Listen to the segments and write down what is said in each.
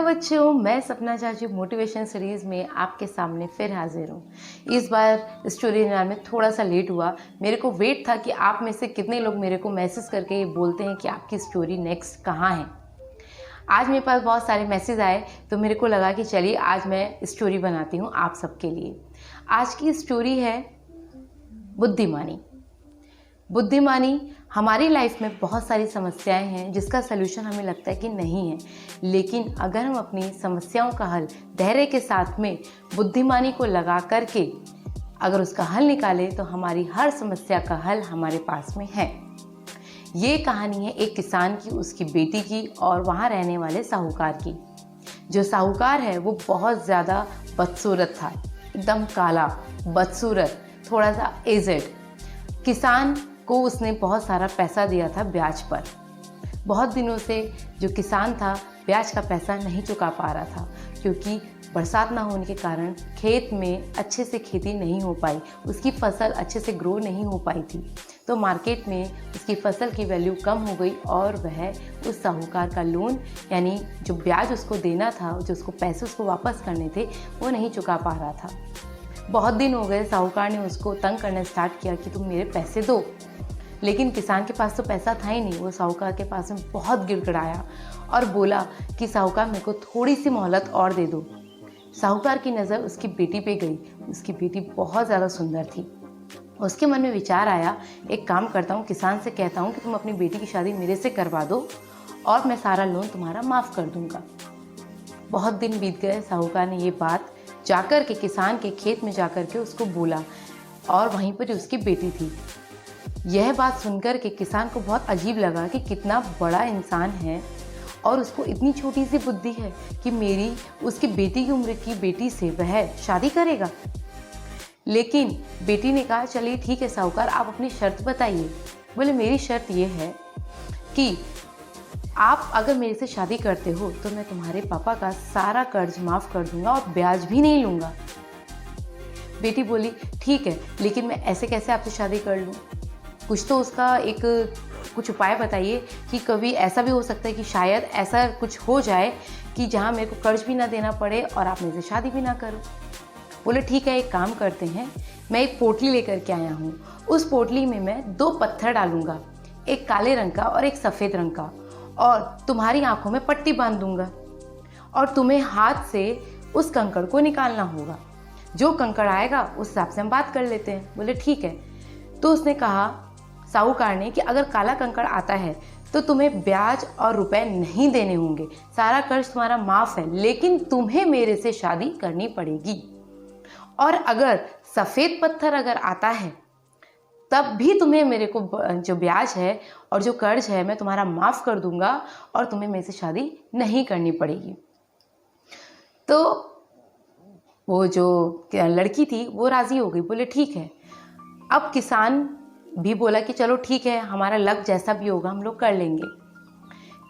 बच्चों, मैं सपना चाचू मोटिवेशन सीरीज़ में आपके सामने फिर हाजिर हूँ। इस बार स्टोरी में थोड़ा सा लेट हुआ। मेरे को वेट था कि आप में से कितने लोग मेरे को मैसेज करके ये बोलते हैं कि आपकी स्टोरी नेक्स्ट कहाँ है। आज मेरे पास बहुत सारे मैसेज आए तो मेरे को लगा कि चलिए आज मैं स्टोरी बनाती हूँ आप सबके लिए। आज की स्टोरी है बुद्धिमानी। बुद्धिमानी हमारी लाइफ में बहुत सारी समस्याएं हैं जिसका सलूशन हमें लगता है कि नहीं है, लेकिन अगर हम अपनी समस्याओं का हल धैर्य के साथ में बुद्धिमानी को लगा करके अगर उसका हल निकालें तो हमारी हर समस्या का हल हमारे पास में है। ये कहानी है एक किसान की, उसकी बेटी की और वहाँ रहने वाले साहूकार की। जो साहूकार है वो बहुत ज़्यादा बदसूरत था, एकदम काला, बदसूरत, थोड़ा सा एजेड। किसान को उसने बहुत सारा पैसा दिया था ब्याज पर। बहुत दिनों से जो किसान था ब्याज का पैसा नहीं चुका पा रहा था, क्योंकि बरसात ना होने के कारण खेत में अच्छे से खेती नहीं हो पाई, उसकी फसल अच्छे से ग्रो नहीं हो पाई थी। तो मार्केट में उसकी फसल की वैल्यू कम हो गई और वह उस साहूकार का लोन यानी जो ब्याज उसको देना था, जो उसको पैसे उसको वापस करने थे, वो नहीं चुका पा रहा था। बहुत दिन हो गए, साहूकार ने उसको तंग करना स्टार्ट किया कि तुम मेरे पैसे दो, लेकिन किसान के पास तो पैसा था ही नहीं। वो साहूकार के पास में बहुत गिड़गिड़ाया और बोला कि साहूकार मेरे को थोड़ी सी मोहलत और दे दो। साहूकार की नज़र उसकी बेटी पे गई। उसकी बेटी बहुत ज़्यादा सुंदर थी। उसके मन में विचार आया, एक काम करता हूँ, किसान से कहता हूँ कि तुम अपनी बेटी की शादी मेरे से करवा दो और मैं सारा लोन तुम्हारा माफ़ कर दूँगा। बहुत दिन बीत गए। साहूकार ने ये बात जाकर के किसान के खेत में जाकर के उसको बोला और वहीं पर उसकी बेटी थी। यह बात सुनकर के किसान को बहुत अजीब लगा कि कितना बड़ा इंसान है और उसको इतनी छोटी सी बुद्धि है कि मेरी उसकी बेटी की उम्र की बेटी से वह शादी करेगा। लेकिन बेटी ने कहा, चलिए ठीक है साहूकार, आप अपनी शर्त बताइए। बोले, मेरी शर्त ये है कि आप अगर मेरे से शादी करते हो तो मैं तुम्हारे पापा का सारा कर्ज माफ़ कर दूंगा और ब्याज भी नहीं लूँगा। बेटी बोली, ठीक है, लेकिन मैं ऐसे कैसे आपसे शादी कर लूँ? कुछ तो उसका कुछ उपाय बताइए कि कभी ऐसा भी हो सकता है कि शायद ऐसा कुछ हो जाए कि जहाँ मेरे को कर्ज भी ना देना पड़े और आप मेरे से शादी भी ना करो। बोले, ठीक है, एक काम करते हैं, मैं एक पोटली लेकर के आया हूँ। उस पोटली में मैं 2 पत्थर डालूंगा, एक काले रंग का और एक सफ़ेद रंग का, और तुम्हारी आंखों में पट्टी बांध दूंगा और तुम्हें हाथ से उस कंकड़ को निकालना होगा। जो कंकड़ आएगा उस हिसाब से हम बात कर लेते हैं। बोले, ठीक है। तो उसने कहा साहूकार ने कि अगर काला कंकड़ आता है तो तुम्हें ब्याज और रुपए नहीं देने होंगे, सारा कर्ज तुम्हारा माफ़ है, लेकिन तुम्हें मेरे से शादी करनी पड़ेगी। और अगर सफ़ेद पत्थर अगर आता है तब भी तुम्हें मेरे को जो ब्याज है और जो कर्ज है मैं तुम्हारा माफ़ कर दूंगा और तुम्हें मेरे से शादी नहीं करनी पड़ेगी। तो वो जो लड़की थी वो राज़ी हो गई। बोले, ठीक है। अब किसान भी बोला कि चलो ठीक है, हमारा लक जैसा भी होगा हम लोग कर लेंगे।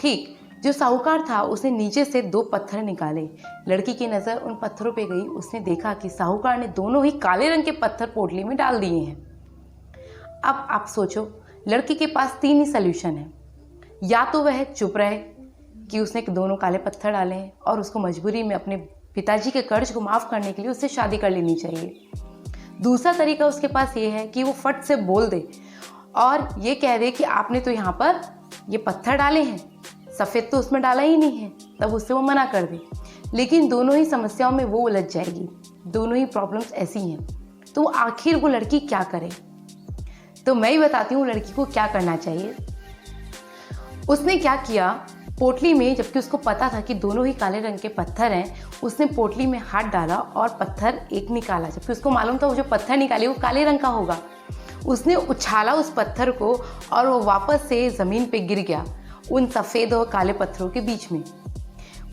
ठीक, जो साहूकार था उसने नीचे से 2 पत्थर निकाले। लड़की की नज़र उन पत्थरों पे गई। उसने देखा कि साहूकार ने दोनों ही काले रंग के पत्थर पोटली में डाल दिए हैं। अब आप सोचो, लड़की के पास 3 ही सल्यूशन है। या तो वह चुप रहे कि उसने दोनों काले पत्थर डाले हैं और उसको मजबूरी में अपने पिताजी के कर्ज को माफ़ करने के लिए उससे शादी कर लेनी चाहिए। दूसरा तरीका उसके पास ये है कि वो फट से बोल दे और ये कह दे कि आपने तो यहाँ पर ये पत्थर डाले हैं, सफ़ेद तो उसमें डाला ही नहीं है, तब उससे वो मना कर दे। लेकिन दोनों ही समस्याओं में वो उलझ जाएगी, दोनों ही प्रॉब्लम्स ऐसी हैं। तो आखिर वो लड़की क्या करे? तो मैं ही बताती हूँ लड़की को क्या करना चाहिए। उसने क्या किया, पोटली में, जबकि उसको पता था कि दोनों ही काले रंग के पत्थर हैं, उसने पोटली में हाथ डाला और पत्थर एक निकाला, जबकि उसको मालूम था वो जो पत्थर निकाले वो काले रंग का होगा। उसने उछाला उस पत्थर को और वो वापस से ज़मीन पे गिर गया उन सफ़ेद और काले पत्थरों के बीच में।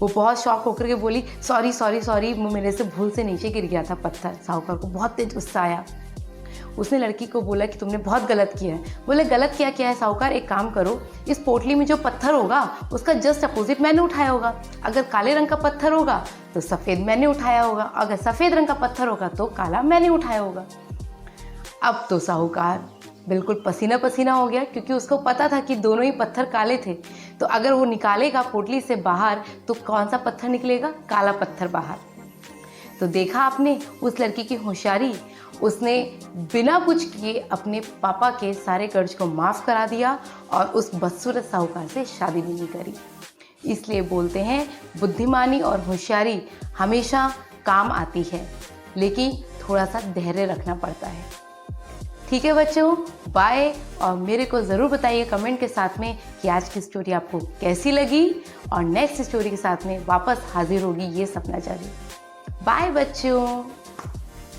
वो बहुत शॉक होकर के बोली, सॉरी सॉरी सॉरी, मेरे से भूल से नीचे गिर गया था पत्थर। साहूकार को बहुत तेज गुस्सा आया। उसने लड़की को बोला कि तुमने बहुत गलत किया है। बोले, गलत क्या है साहूकार, एक काम करो, इस पोटली में जो पत्थर होगा उसका जस्ट अपोजिट मैंने उठाया होगा। अगर काले रंग का पत्थर होगा तो सफ़ेद मैंने उठाया होगा, अगर सफ़ेद रंग का पत्थर होगा तो काला मैंने उठाया होगा। अब तो साहूकार बिल्कुल पसीना पसीना हो गया, क्योंकि उसको पता था कि दोनों ही पत्थर काले थे। तो अगर वो निकालेगा पोटली से बाहर तो कौन सा पत्थर निकलेगा? काला पत्थर बाहर। तो देखा आपने उस लड़की की होशियारी, उसने बिना कुछ किए अपने पापा के सारे कर्ज को माफ़ करा दिया और उस बदसूरत साहूकार से शादी भी नहीं करी। इसलिए बोलते हैं बुद्धिमानी और होशियारी हमेशा काम आती है, लेकिन थोड़ा सा धैर्य रखना पड़ता है। ठीक है बच्चों, बाय। और मेरे को ज़रूर बताइए कमेंट के साथ में कि आज की स्टोरी आपको कैसी लगी, और नेक्स्ट स्टोरी के साथ में वापस हाजिर होगी ये सपना जारी। बाय बच्चों।